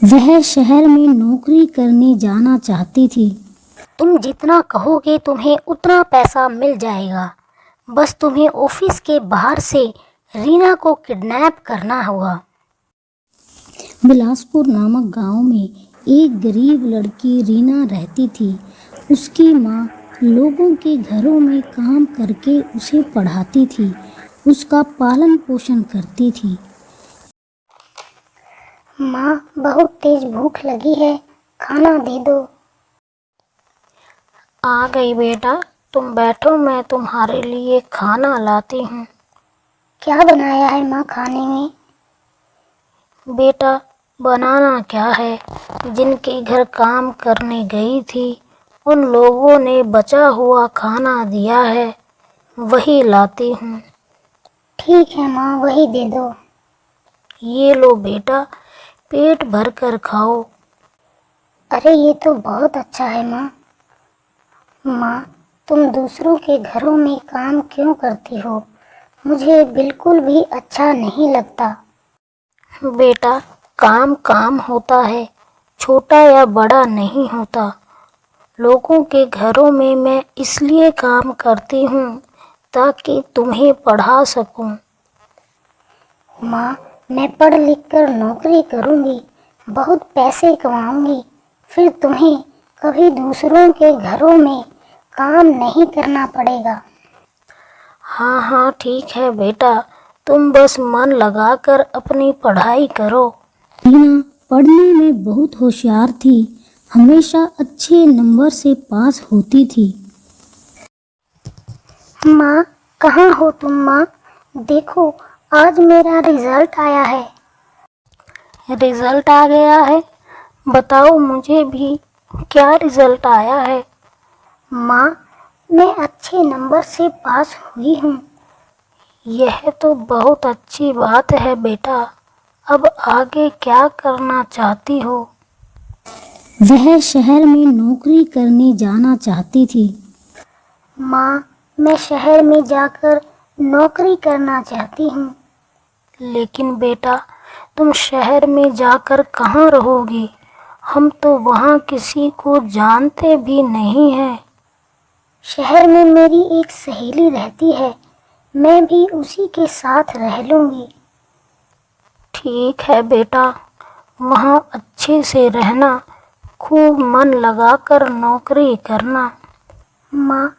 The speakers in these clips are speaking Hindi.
वह शहर में नौकरी करने जाना चाहती थी। तुम जितना कहोगे तुम्हें उतना पैसा मिल जाएगा, बस तुम्हें ऑफिस के बाहर से रीना को किडनैप करना होगा। बिलासपुर नामक गांव में एक गरीब लड़की रीना रहती थी। उसकी माँ लोगों के घरों में काम करके उसे पढ़ाती थी, उसका पालन पोषण करती थी। माँ, बहुत तेज भूख लगी है, खाना दे दो। आ गई बेटा, तुम बैठो, मैं तुम्हारे लिए खाना लाती हूँ। क्या बनाया है माँ खाने में? बेटा, बनाना क्या है, जिनके घर काम करने गई थी उन लोगों ने बचा हुआ खाना दिया है, वही लाती हूँ। ठीक है माँ, वही दे दो। ये लो बेटा, पेट भर कर खाओ। अरे ये तो बहुत अच्छा है माँ। माँ, तुम दूसरों के घरों में काम क्यों करती हो? मुझे बिल्कुल भी अच्छा नहीं लगता। बेटा, काम काम होता है, छोटा या बड़ा नहीं होता। लोगों के घरों में मैं इसलिए काम करती हूँ ताकि तुम्हें पढ़ा सकूँ। माँ, मैं पढ़ लिख कर नौकरी करूँगी, बहुत पैसे कमाऊँगी, फिर तुम्हें कभी दूसरों के घरों में काम नहीं करना पड़ेगा। हाँ हाँ ठीक है बेटा, तुम बस मन लगाकर अपनी पढ़ाई करो। रीना पढ़ने में बहुत होशियार थी, हमेशा अच्छे नंबर से पास होती थी। माँ, कहाँ हो तुम माँ? देखो, आज मेरा रिजल्ट आया है। रिजल्ट आ गया है? बताओ मुझे भी, क्या रिजल्ट आया है? माँ, मैं अच्छे नंबर से पास हुई हूँ। यह तो बहुत अच्छी बात है बेटा, अब आगे क्या करना चाहती हो? वह शहर में नौकरी करने जाना चाहती थी। माँ, मैं शहर में जाकर नौकरी करना चाहती हूँ। लेकिन बेटा, तुम शहर में जाकर कहाँ रहोगी? हम तो वहाँ किसी को जानते भी नहीं हैं। शहर में मेरी एक सहेली रहती है, मैं भी उसी के साथ रह लूँगी। ठीक है बेटा, वहाँ अच्छे से रहना, खूब मन लगाकर नौकरी करना। माँ,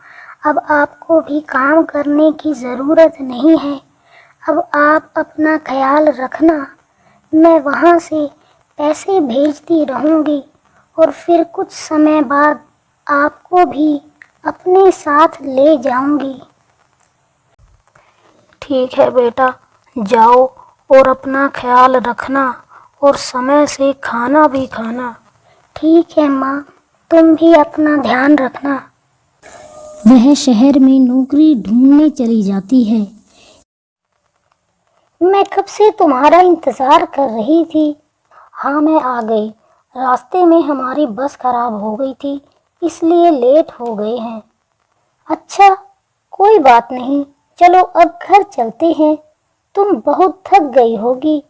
अब आपको भी काम करने की ज़रूरत नहीं है, अब आप अपना ख्याल रखना। मैं वहाँ से पैसे भेजती रहूँगी और फिर कुछ समय बाद आपको भी अपने साथ ले जाऊँगी। ठीक है बेटा, जाओ और अपना ख्याल रखना और समय से खाना भी खाना। ठीक है माँ, तुम भी अपना ध्यान रखना। वह शहर में नौकरी ढूंढने चली जाती है। मैं कब से तुम्हारा इंतज़ार कर रही थी। हाँ, मैं आ गई। रास्ते में हमारी बस खराब हो गई थी, इसलिए लेट हो गए हैं। अच्छा, कोई बात नहीं, चलो अब घर चलते हैं। तुम बहुत थक गई होगी।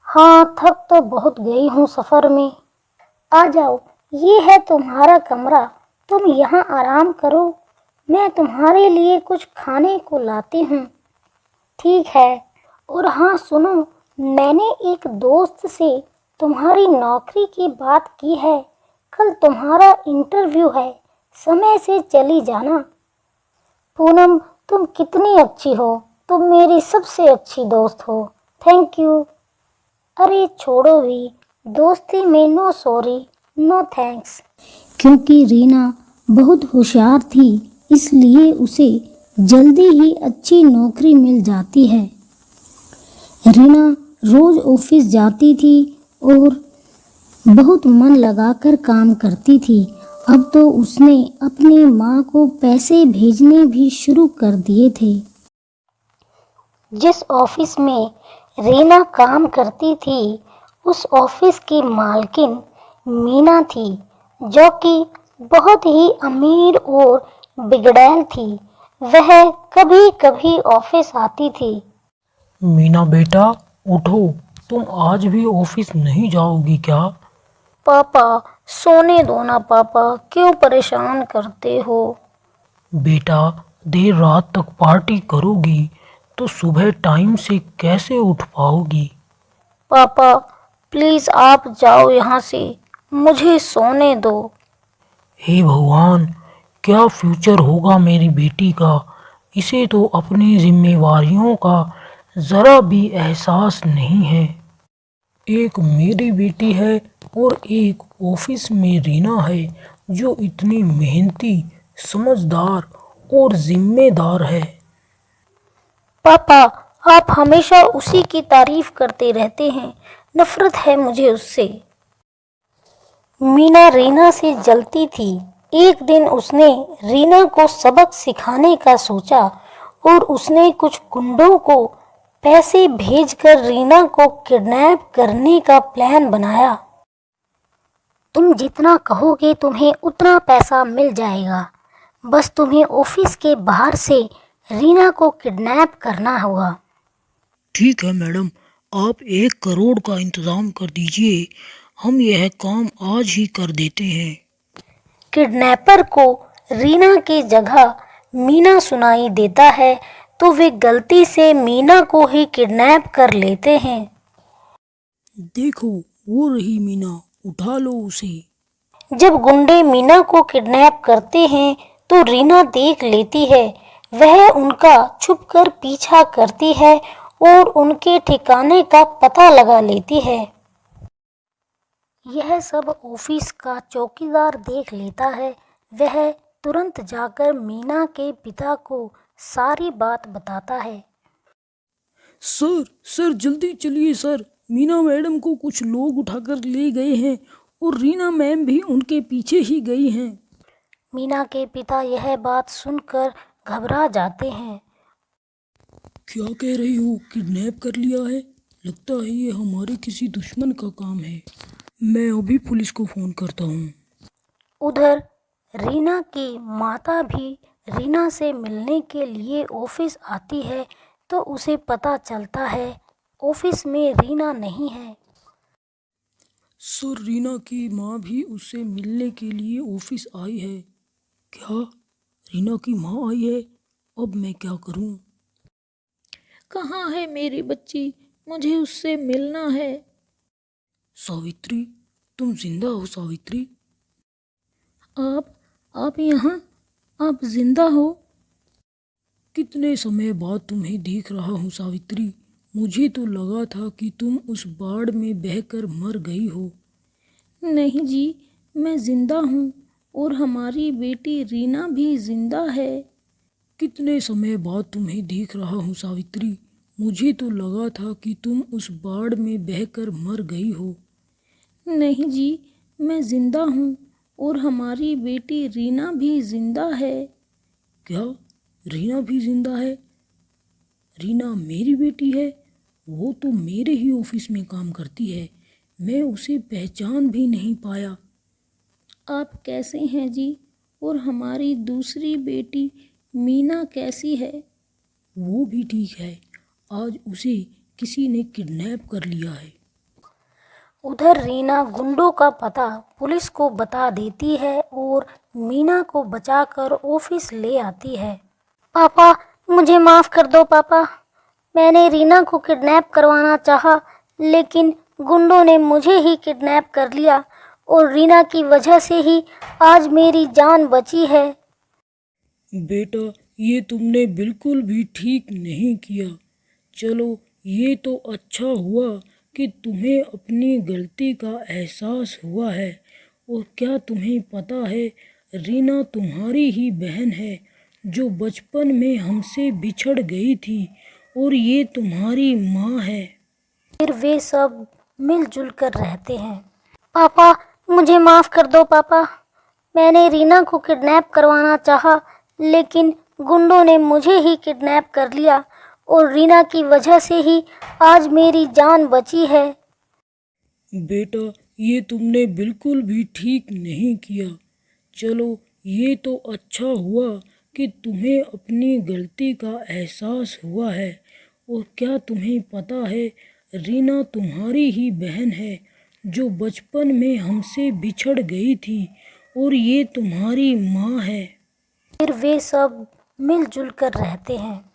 हाँ, थक तो बहुत गई हूँ सफ़र में। आ जाओ, ये है तुम्हारा कमरा, तुम यहाँ आराम करो, मैं तुम्हारे लिए कुछ खाने को लाती हूँ। ठीक है, और हाँ सुनो, मैंने एक दोस्त से तुम्हारी नौकरी की बात की है, कल तुम्हारा इंटरव्यू है, समय से चली जाना। पूनम, तुम कितनी अच्छी हो, तुम मेरी सबसे अच्छी दोस्त हो। Thank you. अरे छोड़ो भी, दोस्ती में नो सॉरी नो थैंक्स। क्योंकि रीना बहुत होशियार थी, इसलिए उसे जल्दी ही अच्छी नौकरी मिल जाती है। रीना रोज ऑफिस जाती थी और बहुत मन लगाकर काम करती थी। अब तो उसने अपनी माँ को पैसे भेजने भी शुरू कर दिए थे। जिस ऑफिस में रीना काम करती थी, उस ऑफिस की मालकिन मीना थी, जो कि बहुत ही अमीर और बिगड़ैल थी। वह कभी कभी ऑफिस आती थी। मीना बेटा, उठो, तुम आज भी ऑफिस नहीं जाओगी क्या? पापा, सोने दो ना पापा, क्यों परेशान करते हो? बेटा, देर रात तक पार्टी करोगी तो सुबह टाइम से कैसे उठ पाओगी? पापा, प्लीज आप जाओ यहाँ से, मुझे सोने दो। हे भगवान, क्या फ्यूचर होगा मेरी बेटी का? इसे तो अपनी जिम्मेवारियों का ज़रा भी एहसास नहीं है। एक मेरी बेटी है और एक ऑफिस में रीना है जो इतनी मेहनती, समझदार और जिम्मेदार है। पापा, आप हमेशा उसी की तारीफ करते रहते हैं, नफरत है मुझे उससे। मीना रीना से जलती थी। एक दिन उसने रीना को सबक सिखाने का सोचा और उसने कुछ गुंडों को पैसे भेजकर रीना को किडनैप करने का प्लान बनाया। तुम जितना कहोगे तुम्हें उतना पैसा मिल जाएगा, बस तुम्हें ऑफिस के बाहर से रीना को किडनैप करना होगा। ठीक है मैडम, आप 1 करोड़ का इंतज़ाम कर दीजिए, हम यह काम आज ही कर देते हैं। किडनैपर को रीना की जगह मीना सुनाई देता है तो वे गलती से मीना को ही किडनैप कर लेते हैं। देखो, वो रही मीना, उठा लो उसे। जब गुंडे मीना को किडनैप करते हैं तो रीना देख लेती है। वह उनका छुपकर पीछा करती है और उनके ठिकाने का पता लगा लेती है। यह सब ऑफिस का चौकीदार देख लेता है। वह तुरंत जाकर मीना के पिता को सारी बात बताता है। सर, सर जल्दी चलिए सर, मीना मैडम को कुछ लोग उठाकर ले गए हैं और रीना मैम भी उनके पीछे ही गई हैं। मीना के पिता यह बात सुनकर घबरा जाते हैं। क्या कह रही हो? किडनैप कर लिया है? लगता है ये हमारे किसी दुश्मन का काम है। मैं अभी पुलिस को फ़ोन करता हूँ। उधर रीना की माता भी रीना से मिलने के लिए ऑफिस आती है तो उसे पता चलता है ऑफिस में रीना नहीं है। सर, रीना की माँ भी उससे मिलने के लिए ऑफिस आई है। क्या? रीना की माँ आई है? अब मैं क्या करूँ? कहाँ है मेरी बच्ची? मुझे उससे मिलना है। सावित्री, तुम जिंदा हो सावित्री? आप यहाँ? आप जिंदा हो? कितने समय बाद तुम्हें देख रहा हूँ सावित्री। मुझे तो लगा था कि तुम उस बाढ़ में बहकर मर गई हो। नहीं जी, मैं जिंदा हूँ और हमारी बेटी रीना भी जिंदा है। कितने समय बाद तुम्हें देख रहा हूँ सावित्री। मुझे तो लगा था कि तुम उस बाढ़ में बहकर मर गई हो। नहीं जी, मैं जिंदा हूँ और हमारी बेटी रीना भी जिंदा है। क्या? रीना भी जिंदा है? रीना मेरी बेटी है? वो तो मेरे ही ऑफिस में काम करती है। मैं उसे पहचान भी नहीं पाया। आप कैसे हैं जी? और हमारी दूसरी बेटी मीना कैसी है? वो भी ठीक है। आज उसे किसी ने किडनैप कर लिया है। उधर रीना गुंडों का पता पुलिस को बता देती है और मीना को बचाकर ऑफिस ले आती है। पापा, मुझे माफ कर दो पापा। मैंने रीना को किडनैप करवाना चाहा, लेकिन गुंडों ने मुझे ही किडनैप कर लिया और रीना की वजह से ही आज मेरी जान बची है। बेटा, ये तुमने बिल्कुल भी ठीक नहीं किया। चलो, ये तो अच्छा हुआ कि तुम्हें अपनी गलती का एहसास हुआ है। और क्या तुम्हें पता है, रीना तुम्हारी ही बहन है जो बचपन में हमसे बिछड़ गई थी और ये तुम्हारी माँ है। फिर वे सब मिलजुल कर रहते हैं। पापा, मुझे माफ कर दो पापा। मैंने रीना को किडनैप करवाना चाहा, लेकिन गुंडों ने मुझे ही किडनैप कर लिया और रीना की वजह से ही आज मेरी जान बची है। बेटा, ये तुमने बिल्कुल भी ठीक नहीं किया। चलो, ये तो अच्छा हुआ कि तुम्हें अपनी गलती का एहसास हुआ है। और क्या तुम्हें पता है, रीना तुम्हारी ही बहन है जो बचपन में हमसे बिछड़ गई थी और ये तुम्हारी माँ है। फिर वे सब मिलजुल कर रहते हैं।